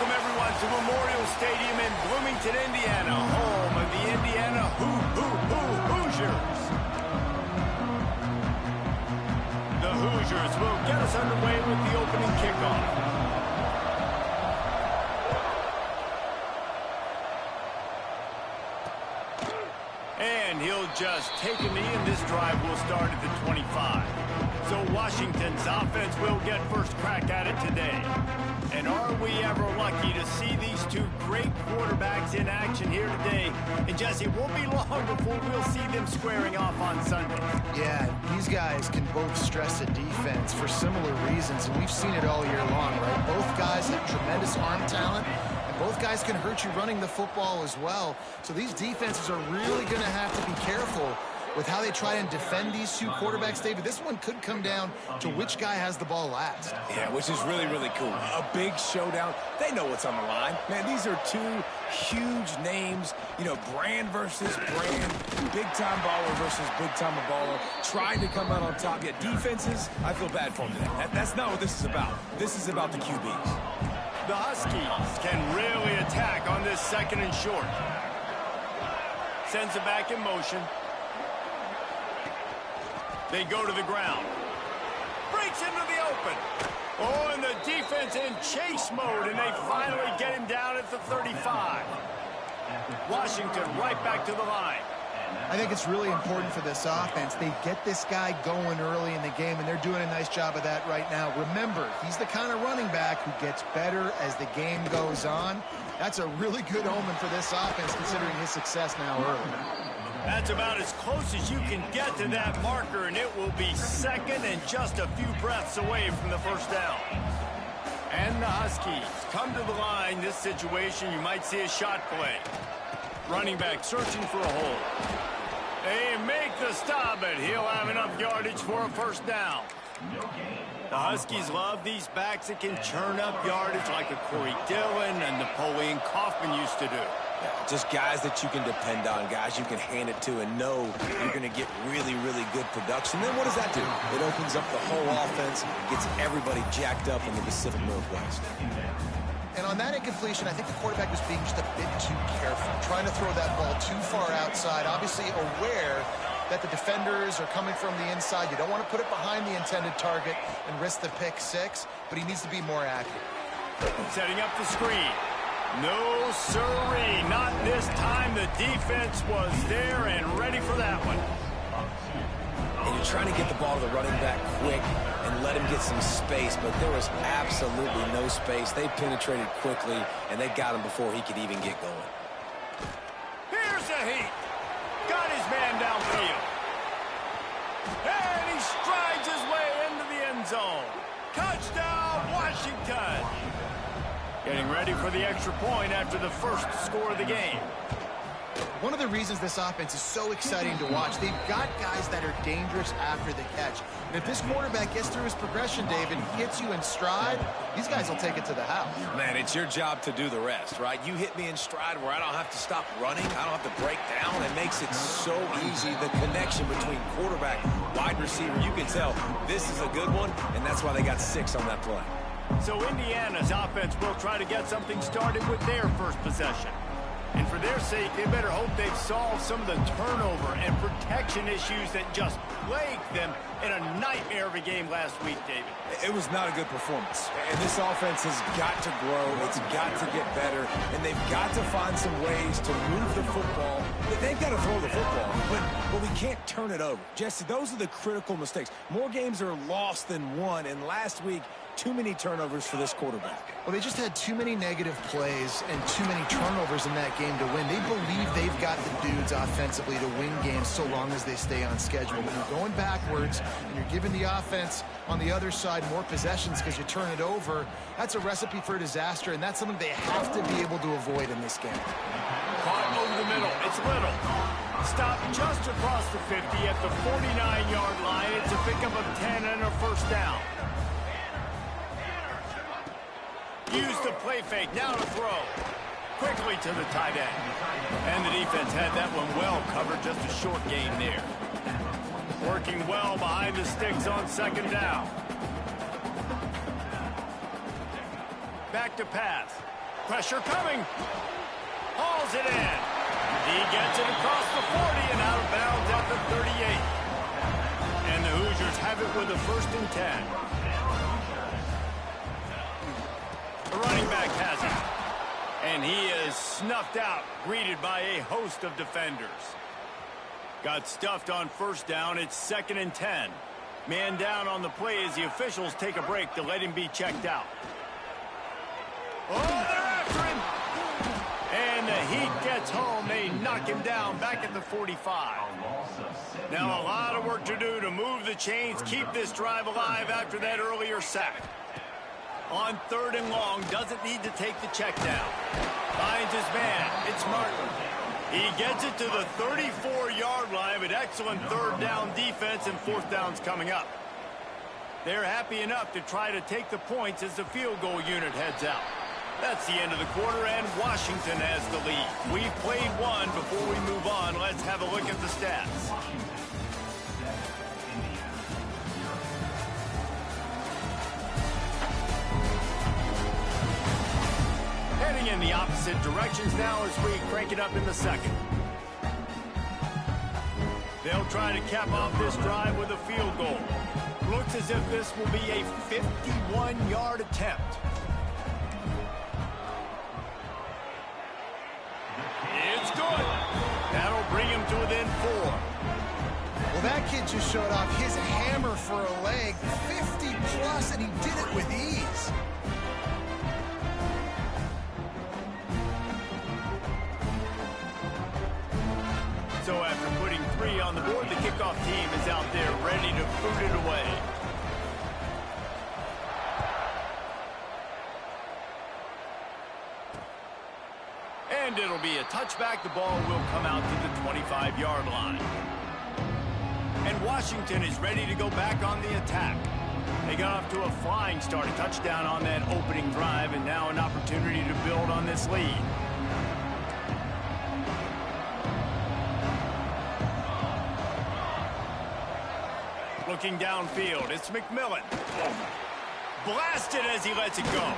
welcome everyone to Memorial Stadium in Bloomington, Indiana, home of the Indiana Hoosiers. The Hoosiers will get us underway with the opening kickoff. And he'll just take a knee, and this drive will start at the 25. So Washington's offense will get first crack at it today. And are we ever lucky to see these two great quarterbacks in action here today? And Jesse, it won't be long before we'll see them squaring off on Sunday. Yeah, these guys can both stress a defense for similar reasons, and we've seen it all year long, right? Both guys have tremendous arm talent. Both guys can hurt you running the football as well. So these defenses are really going to have to be careful with how they try and defend these two quarterbacks, David. This one could come down to which guy has the ball last. Yeah, which is really, really cool. A big showdown. They know what's on the line. Man, these are two huge names. You know, brand versus brand. Big-time baller versus big-time baller. Trying to come out on top. Yet defenses, I feel bad for them today. That's not what this is about. This is about the QBs. The Huskies can really attack on this second and short. Sends it back in motion. They go to the ground. Breaks into the open. Oh, and the defense in chase mode, and they finally get him down at the 35. Washington right back to the line. I think it's really important for this offense. They get this guy going early in the game, and they're doing a nice job of that right now. Remember, he's the kind of running back who gets better as the game goes on. That's a really good omen for this offense, considering his success now early. That's about as close as you can get to that marker, and it will be second and just a few breaths away from the first down. And the Huskies come to the line. This situation, you might see a shot play. Running back searching for a hole. They make the stop, but he'll have enough yardage for a first down. The Huskies love these backs that can churn up yardage like a Corey Dillon and Napoleon Kaufman used to do. Yeah, just guys that you can depend on, guys you can hand it to and know you're going to get really, really good production. Then what does that do? It opens up the whole offense, gets everybody jacked up in the Pacific Northwest. And on that incompletion, I think the quarterback was being just a bit too careful, trying to throw that ball too far outside, obviously aware that the defenders are coming from the inside. You don't want to put it behind the intended target and risk the pick six, but he needs to be more accurate. Setting up the screen. No sirree, not this time. The defense was there and ready for that one. And you're trying to get the ball to the running back quick and let him get some space, but there was absolutely no space. They penetrated quickly, and they got him before he could even get going. Here's the heat. Got his man downfield. And he strides his way into the end zone. Touchdown, Washington. Getting ready for the extra point after the first score of the game. One of the reasons this offense is so exciting to watch, they've got guys that are dangerous after the catch. And if this quarterback gets through his progression, David, hits you in stride, these guys will take it to the house. Man, it's your job to do the rest, right? You hit me in stride where I don't have to stop running. I don't have to break down. It makes it so easy. The connection between quarterback, wide receiver, you can tell this is a good one, and that's why they got 6 on that play. So Indiana's offense will try to get something started with their first possession. And for their sake, they better hope they've solved some of the turnover and protection issues that just plagued them in a nightmare of a game last week, David. It was not a good performance. And this offense has got to grow. It's got to get better. And they've got to find some ways to move the football. They've got to throw the football, but we can't turn it over. Jesse, those are the critical mistakes. More games are lost than won, and last week, too many turnovers for this quarterback. Well, they just had too many negative plays and too many turnovers in that game to win. They believe they've got the dudes offensively to win games so long as they stay on schedule. When you're going backwards and you're giving the offense on the other side more possessions because you turn it over, that's a recipe for disaster, and that's something they have to be able to avoid in this game. Caught over the middle. It's Little. Stopped just across the 50 at the 49-yard line. It's a pickup of 10 and a first down. Use the play fake, now to throw. Quickly to the tight end. And the defense had that one well covered, just a short gain there. Working well behind the sticks on second down. Back to pass. Pressure coming. Hauls it in. He gets it across the 40 and out of bounds at the 38. And the Hoosiers have it with a 1st and 10. The running back has it. And he is snuffed out, greeted by a host of defenders. Got stuffed on 1st down. It's 2nd and 10. Man down on the play as the officials take a break to let him be checked out. Oh, they're after him. And the Heat gets home. They knock him down back at the 45. Now a lot of work to do to move the chains, keep this drive alive after that earlier sack. On 3rd and long, doesn't need to take the check down. Finds his man. It's Martin. He gets it to the 34-yard line with excellent 3rd down defense, and 4th down's coming up. They're happy enough to try to take the points as the field goal unit heads out. That's the end of the quarter, and Washington has the lead. We've played one. Before we move on, let's have a look at the stats. Heading in the opposite directions now as we crank it up in the 2nd. They'll try to cap off this drive with a field goal. Looks as if this will be a 51-yard attempt. It's good. That'll bring him to within 4. Well, that kid just showed off his hammer for a leg, 50+, and he did it with ease. So after putting 3 on the board, the kickoff team is out there ready to boot it away. And it'll be a touchback. The ball will come out to the 25-yard line. And Washington is ready to go back on the attack. They got off to a flying start, a touchdown on that opening drive, and now an opportunity to build on this lead. Looking downfield, it's McMillan. Blasted as he lets it go.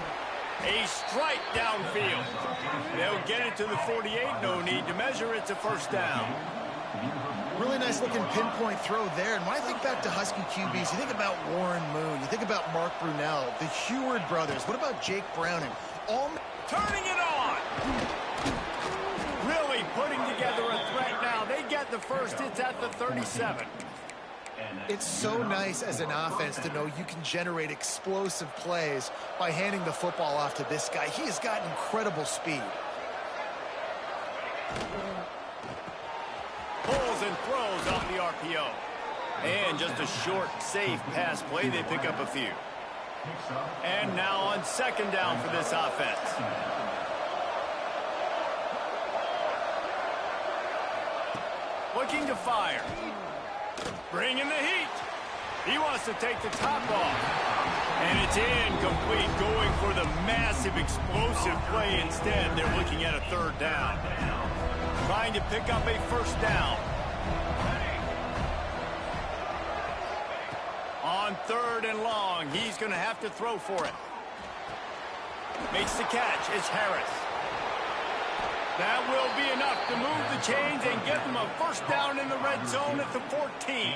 A strike downfield. They'll get it to the 48. No need to measure. It's a 1st down. Really nice looking pinpoint throw there. And when I think back to Husky QBs, you think about Warren Moon, you think about Mark Brunell, the Heward brothers. What about Jake Browning? All turning it on. Really putting together a threat now. They get the 1st. It's at the 37. It's so nice as an offense to know you can generate explosive plays by handing the football off to this guy. He has got incredible speed. Pulls and throws off the RPO. And just a short, safe pass play. They pick up a few. And now on 2nd down for this offense. Looking to fire. Bringing the heat. He wants to take the top off. And it's incomplete, going for the massive explosive play instead. They're looking at a 3rd down. Trying to pick up a 1st down. On 3rd and long, he's going to have to throw for it. Makes the catch. It's Harris. That will be enough to move the chains and get them a 1st down in the red zone at the 14.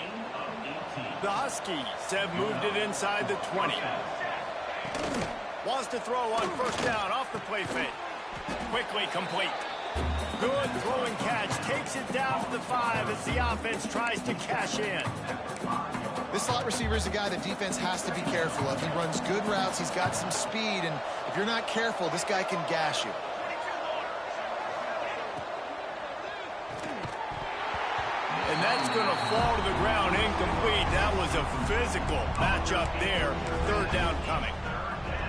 The Huskies have moved it inside the 20. Wants to throw on 1st down off the play fake. Quickly complete. Good throwing catch. Takes it down to the 5 as the offense tries to cash in. This slot receiver is a guy the defense has to be careful of. He runs good routes. He's got some speed. And if you're not careful, this guy can gash you. And that's going to fall to the ground incomplete. That was a physical matchup there. 3rd down coming.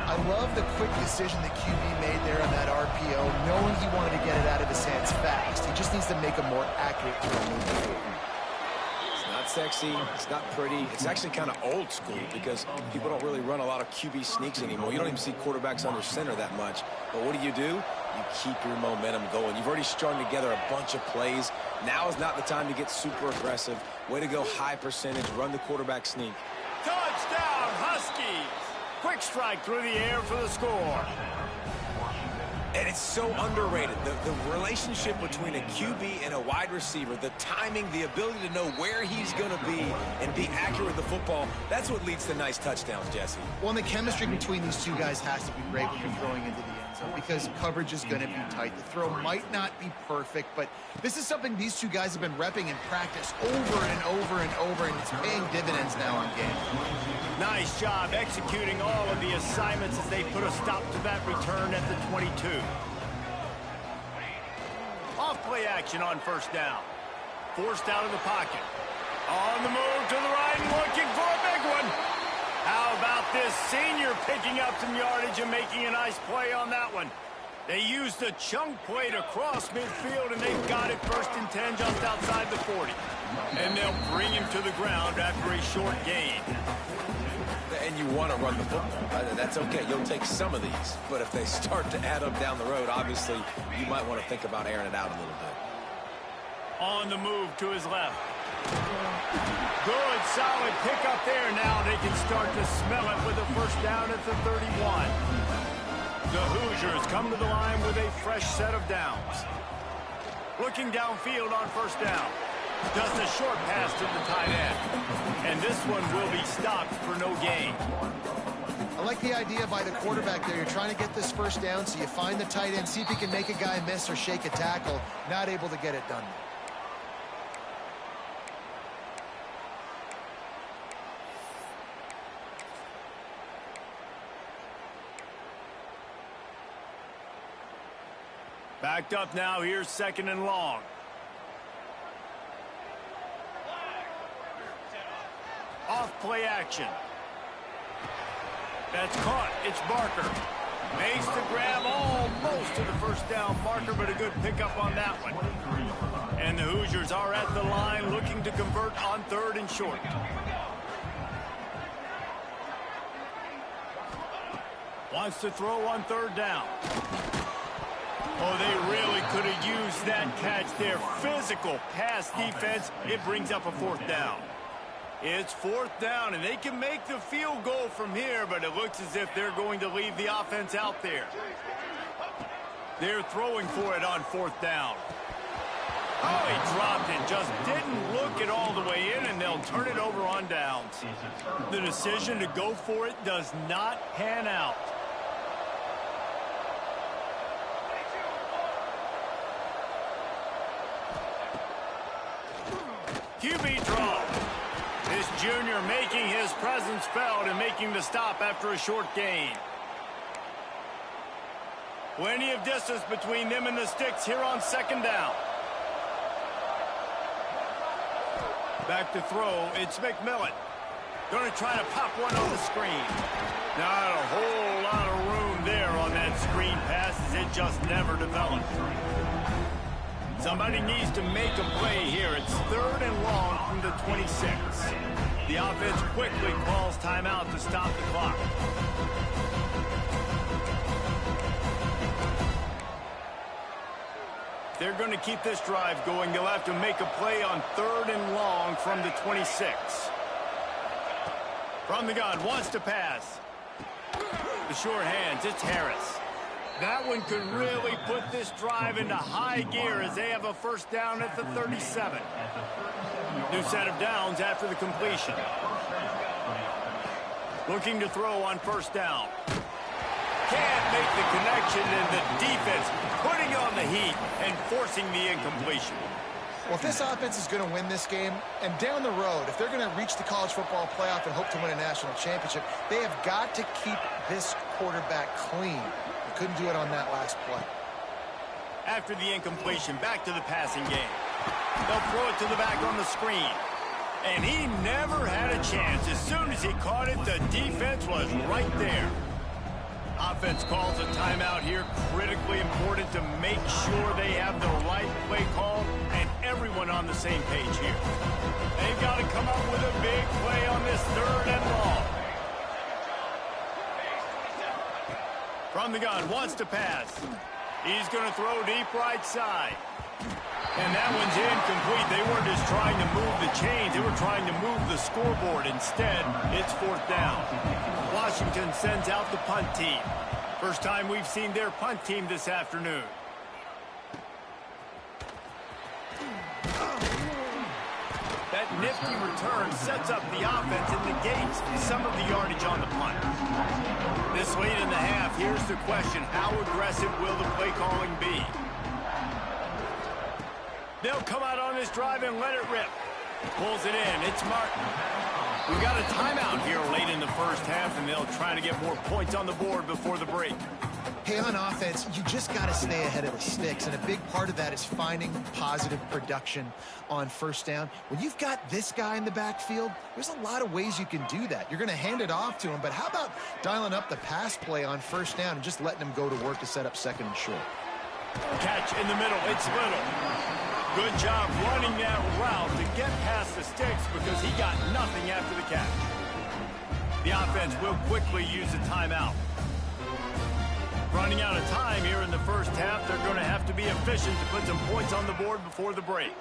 I love the quick decision that QB made there on that RPO, knowing he wanted to get it out of his hands fast. He just needs to make a more accurate throw moving forward. It's not sexy. It's not pretty. It's actually kind of old school because people don't really run a lot of QB sneaks anymore. You don't even see quarterbacks under center that much. But what do? You keep your momentum going. You've already strung together a bunch of plays. Now is not the time to get super aggressive. Way to go, high percentage. Run the quarterback sneak. Touchdown, Huskies! Quick strike through the air for the score. And it's so underrated. The relationship between a QB and a wide receiver, the timing, the ability to know where he's going to be and be accurate with the football, that's what leads to nice touchdowns, Jesse. Well, and the chemistry between these two guys has to be great when you're throwing into the end zone because coverage is going to be tight. The throw might not be perfect, but this is something these two guys have been repping in practice over and over and over, and it's paying dividends now on game. Nice job executing all of the assignments as they put a stop to that return at the 22. Off play action on first down. Forced out of the pocket. On the move to the right, looking for a big one. How about this senior picking up some yardage and making a nice play on that one? They used a chunk play to cross midfield, and they've got it 1st and 10 just outside the 40. And they'll bring him to the ground after a short gain. And you want to run the football. That's okay. You'll take some of these. But if they start to add up down the road, obviously, you might want to think about airing it out a little bit. On the move to his left. Good, solid pickup there. Now they can start to smell it with a first down at the 31. The Hoosiers come to the line with a fresh set of downs. Looking downfield on first down. Just a short pass to the tight end. And this one will be stopped for no gain. I like the idea by the quarterback there. You're trying to get this first down, so you find the tight end, see if he can make a guy miss or shake a tackle. Not able to get it done. Backed up now. Here's 2nd and long. Off play action. That's caught. It's Barker. Makes the grab almost to the first down marker, but a good pickup on that one. And the Hoosiers are at the line looking to convert on 3rd and short. Wants to throw on 3rd down. Oh, they really could have used that catch there. Physical pass defense. It brings up a 4th down. It's 4th down, and they can make the field goal from here, but it looks as if they're going to leave the offense out there. They're throwing for it on 4th down. Oh, he dropped it. Just didn't look it all the way in, and they'll turn it over on downs. The decision to go for it does not pan out. QB draw. This junior making his presence felt and making the stop after a short gain. Plenty of distance between them and the sticks here on 2nd down. Back to throw. It's McMillan. Going to try to pop one on the screen. Not a whole lot of room there on that screen pass as it just never developed. Somebody needs to make a play here. It's 3rd and long from the 26. The offense quickly calls timeout to stop the clock. They're going to keep this drive going. They'll have to make a play on 3rd and long from the 26. From the gun, wants to pass. The short hands, it's Harris. That one could really put this drive into high gear as they have a first down at the 37. New set of downs after the completion. Looking to throw on first down. Can't make the connection, and the defense putting on the heat and forcing the incompletion. Well, if this offense is going to win this game, and down the road, if they're going to reach the college football playoff and hope to win a national championship, they have got to keep this quarterback clean. Couldn't do it on that last play. After the incompletion, back to the passing game. They'll throw it to the back on the screen. And he never had a chance. As soon as he caught it, the defense was right there. Offense calls a timeout here. Critically important to make sure they have the right play call and everyone on the same page here. They've got to come up with a big play on this 3rd and long. From the gun, wants to pass. He's going to throw deep right side. And that one's incomplete. They weren't just trying to move the chains. They were trying to move the scoreboard. Instead, it's 4th down. Washington sends out the punt team. First time we've seen their punt team this afternoon. That nifty return sets up the offense and negates some of the yardage on the punt. This late in the half, here's the question: how aggressive will the play calling be? They'll come out on this drive and let it rip. Pulls it in. It's Martin. We've got a timeout here late in the first half, and they'll try to get more points on the board before the break. Hey, on offense, you just got to stay ahead of the sticks, and a big part of that is finding positive production on first down. When you've got this guy in the backfield, there's a lot of ways you can do that. You're going to hand it off to him, but how about dialing up the pass play on first down and just letting him go to work to set up second and short? Catch in the middle. It's Little. Good job running that route to get past the sticks because he got nothing after the catch. The offense will quickly use a timeout. Running out of time here in the first half, they're going to have to be efficient to put some points on the board before the break.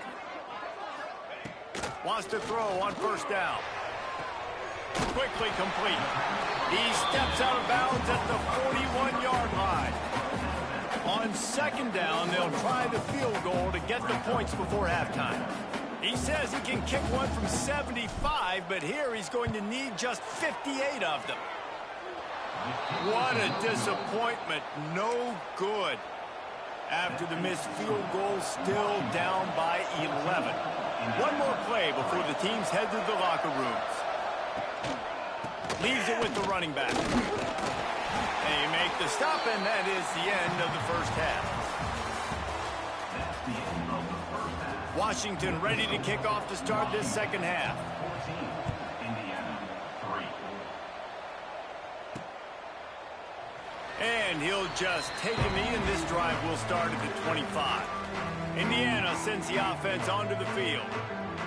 Wants to throw on first down. Quickly complete. He steps out of bounds at the 41-yard line. On second down, they'll try the field goal to get the points before halftime. He says he can kick one from 75, but here he's going to need just 58 of them. What a disappointment. No good. After the missed field goal, still down by 11. One more play before the teams head to the locker rooms. Leaves it with the running back. They make the stop, and that is the end of the first half. Washington ready to kick off to start this second half. And he'll just take a knee, and this drive will start at the 25. Indiana sends the offense onto the field.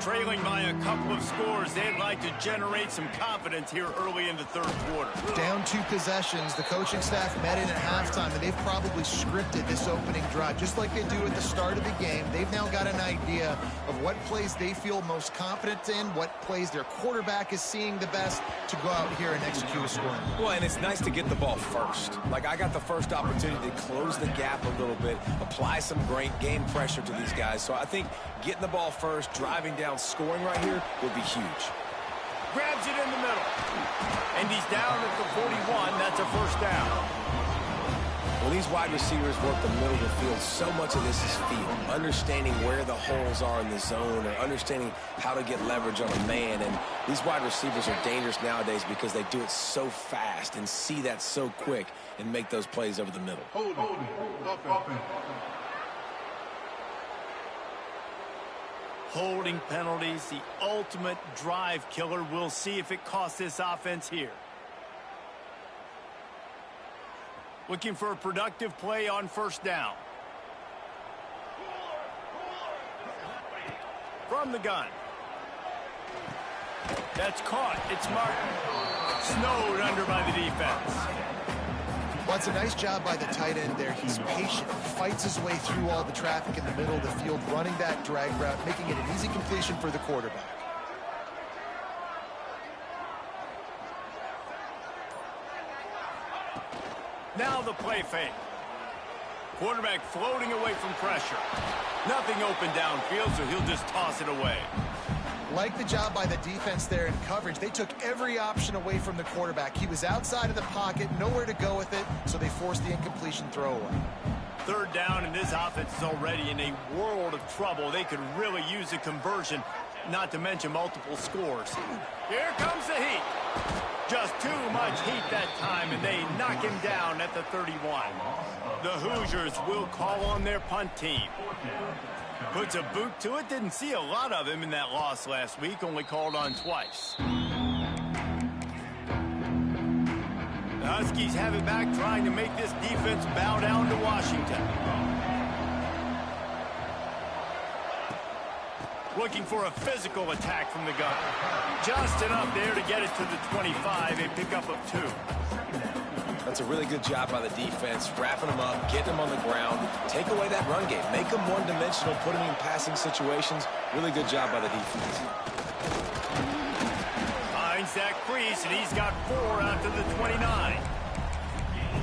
Trailing by a couple of scores, they'd like to generate some confidence here early in the third quarter. Down 2 possessions, the coaching staff met in at halftime, and they've probably scripted this opening drive, just like they do at the start of the game. They've now got an idea of what plays they feel most confident in, what plays their quarterback is seeing the best to go out here and execute a scoring. Well, and it's nice to get the ball first. Like, I got the first opportunity to close the gap a little bit, apply some great game pressure to these guys. So I think getting the ball first, driving down, scoring right here would be huge. Grabs it in the middle. And he's down at the 41. That's a first down. When these wide receivers work the middle of the field, so much of this is feel. Understanding where the holes are in the zone, or understanding how to get leverage on a man. And these wide receivers are dangerous nowadays because they do it so fast and see that so quick and make those plays over the middle. Holding penalties, the ultimate drive killer. We'll see if it costs this offense here. Looking for a productive play on first down. From the gun. That's caught. It's Martin. Snowed under by the defense. Well, it's a nice job by the tight end there. He's patient, fights his way through all the traffic in the middle of the field, running that drag route, making it an easy completion for the quarterback. Now the play fake. Quarterback floating away from pressure. Nothing open downfield, so he'll just toss it away. Like the job by the defense there in coverage. They took every option away from the quarterback. He was outside of the pocket, nowhere to go with it, so they forced the incompletion throwaway. Third down, and this offense is already in a world of trouble. They could really use a conversion, not to mention multiple scores. Here comes the heat. Just too much heat that time, and they knock him down at the 31. The Hoosiers will call on their punt team. Puts a boot to it. Didn't see a lot of him in that loss last week. Only called on twice. The Huskies have it back, trying to make this defense bow down to Washington. Looking for a physical attack from the gun. Just enough there to get it to the 25. A pickup of 2. That's a really good job by the defense, wrapping them up, getting them on the ground, take away that run game, make them one-dimensional, put them in passing situations. Really good job by the defense. Finds that crease, and he's got 4 out to the 29.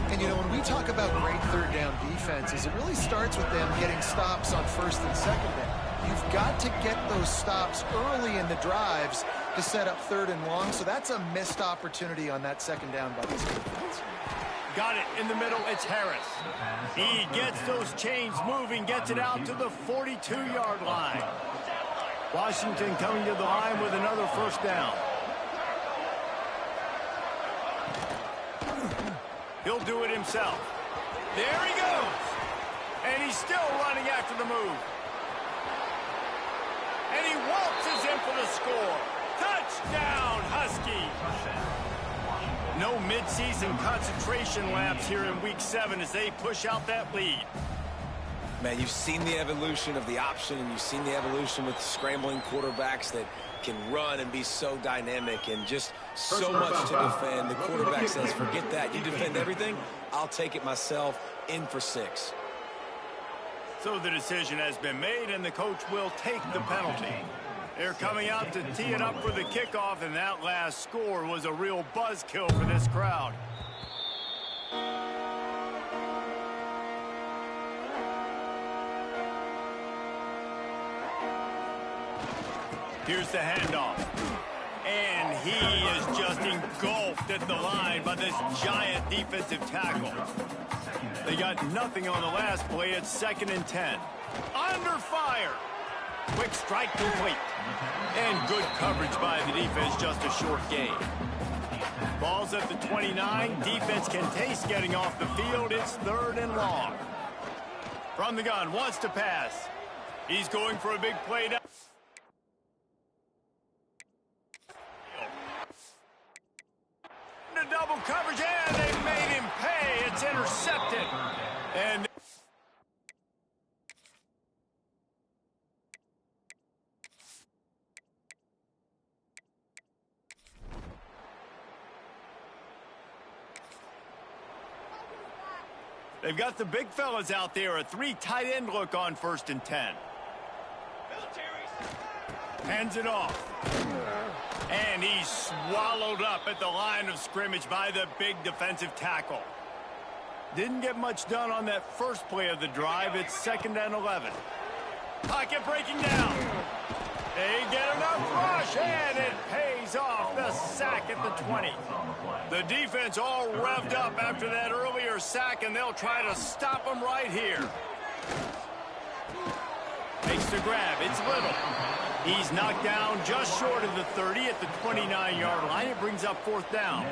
And, you know, when we talk about great third down defenses, it really starts with them getting stops on first and second down. You've got to get those stops early in the drives to set up third and long, so that's a missed opportunity on that second down by this defense. Got it in the middle, it's Harris. He gets those chains moving, gets it out to the 42-yard line. Washington coming to the line with another first down. He'll do it himself. There he goes. And he's still running after the move. And he waltzes in for the score. Touchdown, Huskies. No mid-season concentration laps here in Week 7 as they push out that lead. Man, you've seen the evolution of the option, and you've seen the evolution with scrambling quarterbacks that can run and be so dynamic and just so much to defend. The quarterback says, forget that. You defend everything, I'll take it myself. In for 6. So the decision has been made, and the coach will take the penalty. They're coming out to tee it up for the kickoff, and that last score was a real buzzkill for this crowd. Here's the handoff. And he is just engulfed at the line by this giant defensive tackle. They got nothing on the last play. It's 2nd and 10. Under fire. Quick strike complete. And good coverage by the defense, just a short gain. Ball's at the 29. Defense can taste getting off the field. It's 3rd and long. From the gun, wants to pass. He's going for a big play down. The double coverage, and they made him pay. It's intercepted. And they've got the big fellas out there. A 3 tight end look on 1st and 10. Hands it off. And he's swallowed up at the line of scrimmage by the big defensive tackle. Didn't get much done on that first play of the drive. It's 2nd and 11. Pocket breaking down. They get enough rush, and it pays off. The sack at the 20. The defense all revved up after that earlier sack, and they'll try to stop them right here. Makes the grab. It's Little. He's knocked down just short of the 30 at the 29-yard line. It brings up 4th down.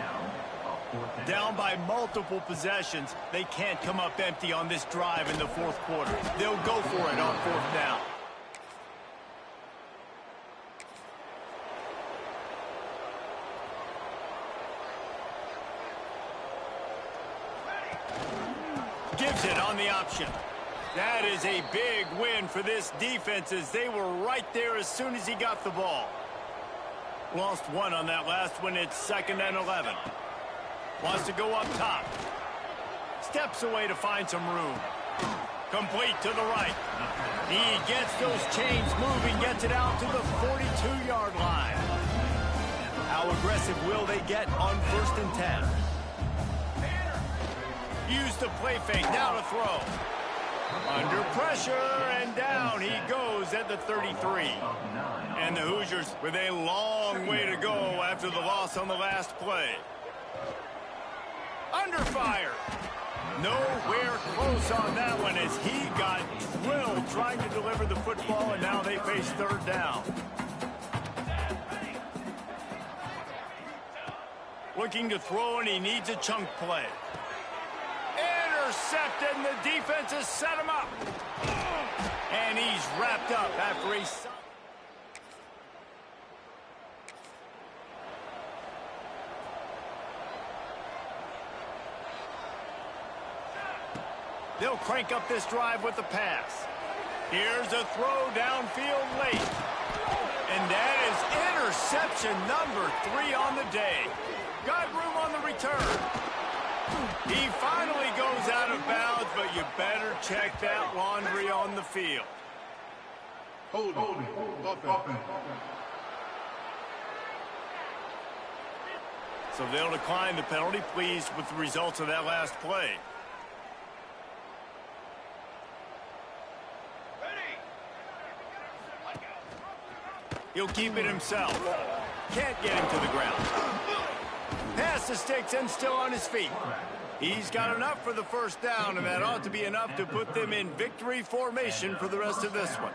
Down by multiple possessions. They can't come up empty on this drive in the 4th quarter. They'll go for it on 4th down. Gives it on the option. That is a big win for this defense as they were right there as soon as he got the ball. Lost 1 on that last one. It's 2nd and 11. Wants to go up top. Steps away to find some room. Complete to the right. He gets those chains moving, gets it out to the 42-yard line. How aggressive will they get on 1st and 10? Use the play fake. Now to throw. Under pressure, and down he goes at the 33. And the Hoosiers with a long way to go after the loss on the last play. Under fire. Nowhere close on that one as he got drilled trying to deliver the football, and now they face 3rd down. Looking to throw, and he needs a chunk play. Intercepted, and the defense has set him up. And he's wrapped up after a... They'll crank up this drive with the pass. Here's a throw downfield late. And that is interception number 3 on the day. Got room on the return. He finally goes out of bounds, but you better check that laundry on the field. So they'll decline the penalty, pleased with the results of that last play. He'll keep it himself. Can't get him to the ground. Pass the sticks and still on his feet. He's got enough for the first down, and that ought to be enough to put them in victory formation for the rest of this one.